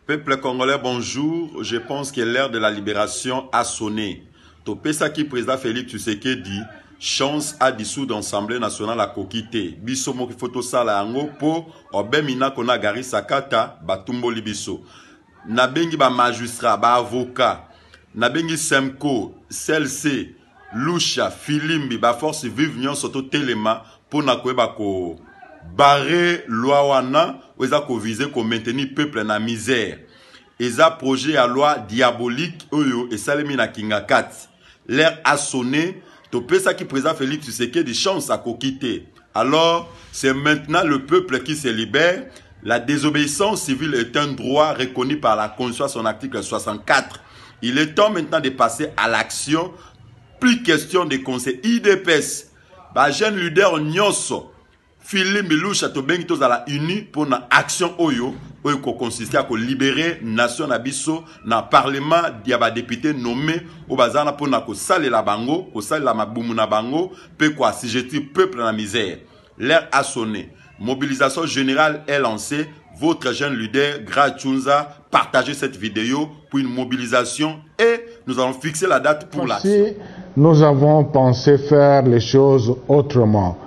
Peuple congolais, bonjour. Je pense que l'ère de la libération a sonné. Topesa qui président Félix Tshisekedi chance à dissoudre l'Assemblée nationale à Kokite. Biso mo ki photo sala yango po obemina kona gari sakata batumbo libiso. Nabengi ba magistrat, ba avocat. Nabengi Semko, CLC, Lusha, Filimbi, ba force vive nyon soto telema pour na koeba ko barrer loi wana ou eza ko viser ko maintenir peuple na misère. Eza projet à loi diabolique oyo et salemi na kinga 4. L'air a sonné, topesa qui présente Félix Tshisekedi chance à kokite. Alors, c'est maintenant le peuple qui se libère. La désobéissance civile est un droit reconnu par la Constitution, son article 64. Il est temps maintenant de passer à l'action. Plus question de conseil IDPS. Ba jeune leader nyonso. Philippe Miloucha tobengi tozala uni pour na action oyo ko consiste à libérer nation na biso na parlement dia ba député nommé au bazana pour na ko salela bango, ko salela mabumu na bango, pe ko assujetti peuple na misère. L'heure a sonné. Mobilisation générale est lancée. Votre jeune leader, Grachunza, partagez cette vidéo pour une mobilisation et nous allons fixer la date pour l'action. Nous avons pensé faire les choses autrement.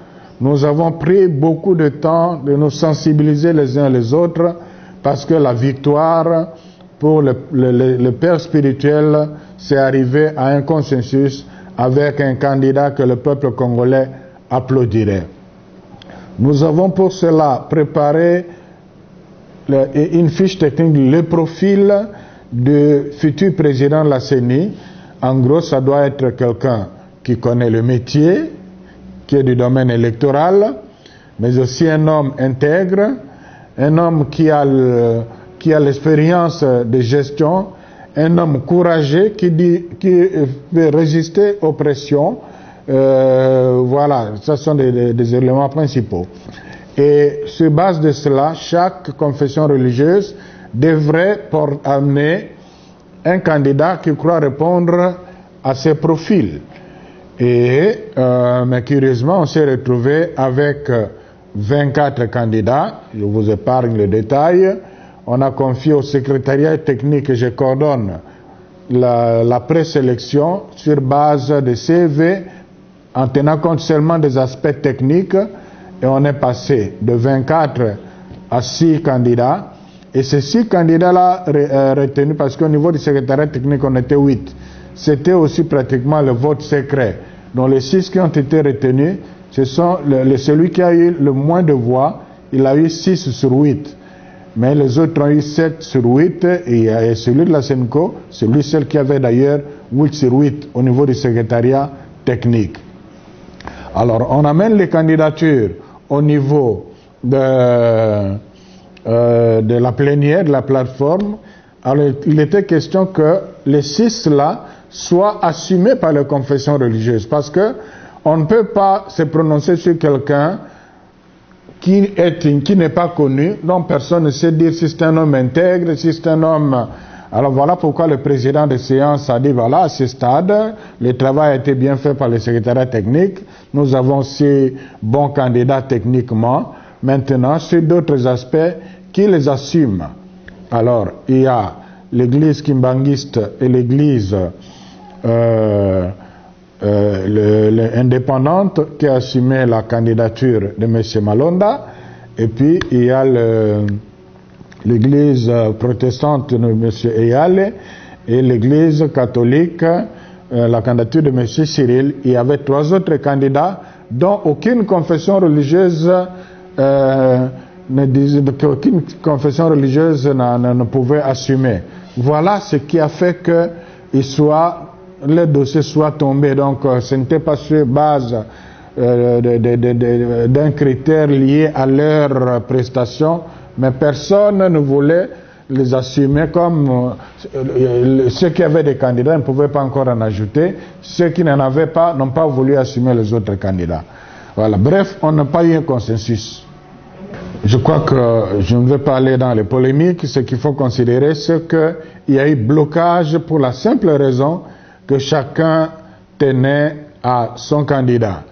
Nous avons pris beaucoup de temps de nous sensibiliser les uns les autres parce que la victoire pour le père spirituel, c'est arrivé à un consensus avec un candidat que le peuple congolais applaudirait. Nous avons pour cela préparé une fiche technique, le profil du futur président de la CENI. En gros, ça doit être quelqu'un qui connaît le métier, qui est du domaine électoral, mais aussi un homme intègre, un homme qui a l'expérience de gestion, un homme courageux qui veut résister aux pressions. Voilà, ce sont des éléments principaux. Et sur base de cela, chaque confession religieuse devrait amener un candidat qui croit répondre à ces profils. Mais curieusement, on s'est retrouvé avec 24 candidats. Je vous épargne le détail. On a confié au secrétariat technique que je coordonne la présélection sur base de CV en tenant compte seulement des aspects techniques. Et on est passé de 24 à 6 candidats. Et ces 6 candidats-là retenus, parce qu'au niveau du secrétariat technique, on était 8. C'était aussi pratiquement le vote secret. Donc les 6 qui ont été retenus, ce sont celui qui a eu le moins de voix, il a eu 6 sur 8. Mais les autres ont eu 7 sur 8 et celui de la SENCO, seul qui avait d'ailleurs 8 sur 8 au niveau du secrétariat technique. Alors on amène les candidatures au niveau de la plénière, de la plateforme. Alors il était question que les 6 là soient assumés par les confessions religieuses, parce que on ne peut pas se prononcer sur quelqu'un qui n'est pas connu, dont personne ne sait dire si c'est un homme intègre, si c'est un homme. Alors voilà pourquoi le président de séance a dit voilà, à ce stade, le travail a été bien fait par le secrétariat technique, nous avons 6 bons candidats techniquement, maintenant sur d'autres aspects, qui les assument. Alors il y a l'église kimbanguiste et l'église indépendante qui a assumé la candidature de M. Malonda, et puis il y a l'église protestante de M. Eyale et l'église catholique, la candidature de M. Cyril. Il y avait 3 autres candidats dont aucune confession religieuse ne pouvait assumer. Voilà ce qui a fait que les dossiers soient tombés. Donc ce n'était pas sur base d'un critère lié à leur prestation, mais personne ne voulait les assumer comme ceux qui avaient des candidats ne pouvaient pas encore en ajouter, ceux qui n'en avaient pas n'ont pas voulu assumer les autres candidats. Voilà. Bref, on n'a pas eu un consensus. Je crois que je ne vais pas aller dans les polémiques. Ce qu'il faut considérer, c'est qu'il y a eu blocage pour la simple raison que chacun tenait à son candidat.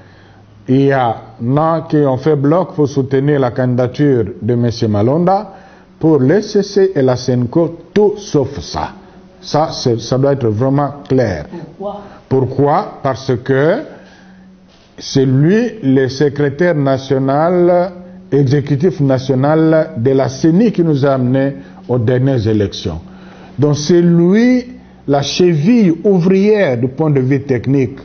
Il y en a qui ont fait bloc pour soutenir la candidature de M. Malonda, pour l'ECC et la SENCO, tout sauf ça. Ça doit être vraiment clair. Pourquoi? Parce que c'est lui le secrétaire national, exécutif national de la CENI qui nous a amenés aux dernières élections. Donc c'est lui la cheville ouvrière du point de vue technique.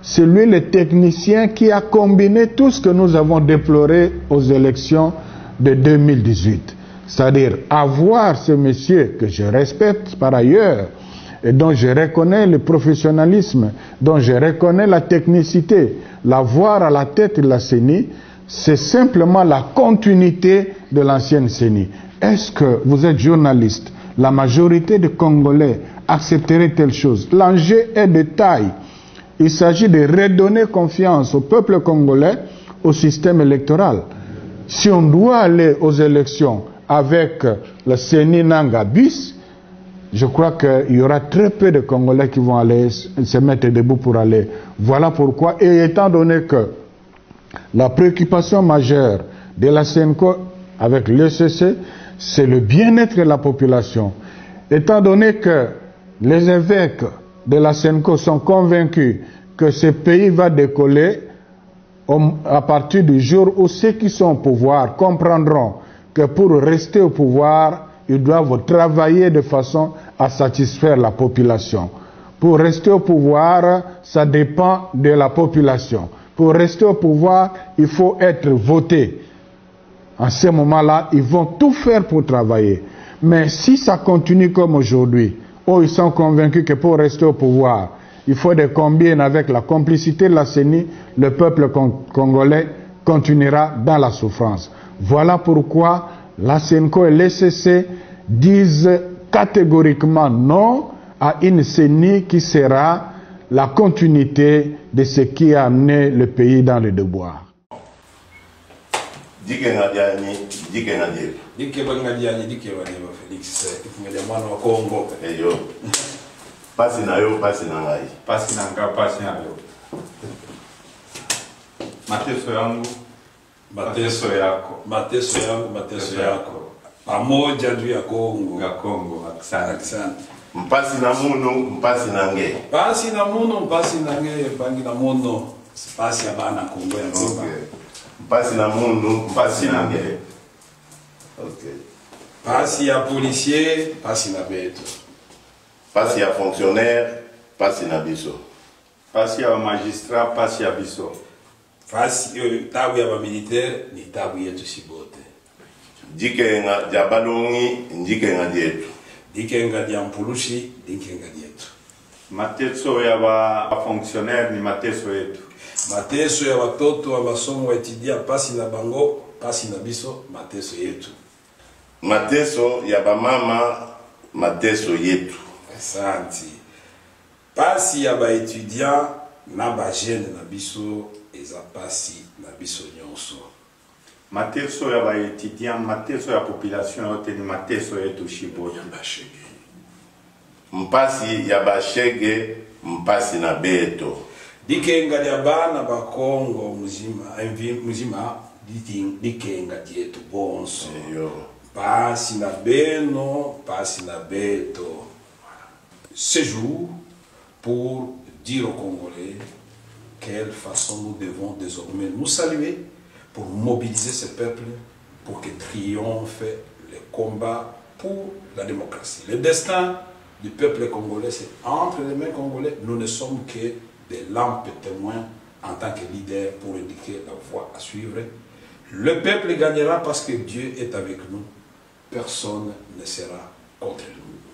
C'est lui le technicien qui a combiné tout ce que nous avons déploré aux élections de 2018. C'est-à-dire avoir ce monsieur que je respecte par ailleurs et dont je reconnais le professionnalisme, dont je reconnais la technicité, l'avoir à la tête de la CENI, c'est simplement la continuité de l'ancienne CENI. Est-ce que vous êtes journaliste? La majorité des Congolais accepterait telle chose? L'enjeu est de taille. Il s'agit de redonner confiance au peuple congolais, au système électoral. Si on doit aller aux élections avec le CENI Nanga bis, je crois qu'il y aura très peu de Congolais qui vont aller se mettre debout pour aller. Voilà pourquoi, et étant donné que la préoccupation majeure de la SENCO avec l'ECC, c'est le bien-être de la population. Étant donné que les évêques de la SENCO sont convaincus que ce pays va décoller à partir du jour où ceux qui sont au pouvoir comprendront que pour rester au pouvoir, ils doivent travailler de façon à satisfaire la population. Pour rester au pouvoir, ça dépend de la population. Pour rester au pouvoir, il faut être voté. En ce moment-là, ils vont tout faire pour travailler. Mais si ça continue comme aujourd'hui, où ils sont convaincus que pour rester au pouvoir, il faut des combines avec la complicité de la CENI, le peuple congolais continuera dans la souffrance. Voilà pourquoi la SENCO et l'ECC disent catégoriquement non à une CENI qui sera la continuité de ce qui a amené le pays dans le déboire. Pasi na yo, pasi na ngai. Pasi na nga, pasi na yo. Mateso yangu, mateso yako. Mateso yangu, mateso yako. Pamoja juu ya Kongo. Ya Kongo, asante. Mpasi na muno, mpasi na nge. Pasi na muno, mpasi na nge, bangi na muno. Pasi ya bana Kongo ya nzima. Mpasi na muno, mpasi na nge. Okay. Pasi ya policier, pasi na beto. Pasi ya fonctionnaire, pasi na biso. Pasi ya magistrat, pasi ya biso. Pasi tabu ya militaire ni tabu yetu sibote. Dikenga dia balongi, dikenga dietu. Dikenga dia mpulushi, dikenga dietu. Mateso ya ba fonctionnaire ni mateso yetu. Mateso ya watoto wa masomo etidia pasi na bango, pasi na biso, mateso yetu. Mateso ya ba mama, mateso yetu. Asante. Pasi ya ba étudiant na ba jeune na biso eza pasi na biso nyonso. Mateso ya ba étudiant, mateso ya population yote ni mateso yetu shibote. Mpasi ya ba shege, mpasi na beto. Dikenga dia bana ba Kongo muzima dikenga dietu bonso. Pasi na beno, pasi na beto. Ce jour pour dire aux Congolais quelle façon nous devons désormais nous saluer pour mobiliser ce peuple pour que triomphe le combat pour la démocratie. Le destin du peuple congolais, c'est entre les mains congolais. Nous ne sommes que des lampes témoins en tant que leaders pour indiquer la voie à suivre. Le peuple gagnera parce que Dieu est avec nous. Personne ne sera contre nous.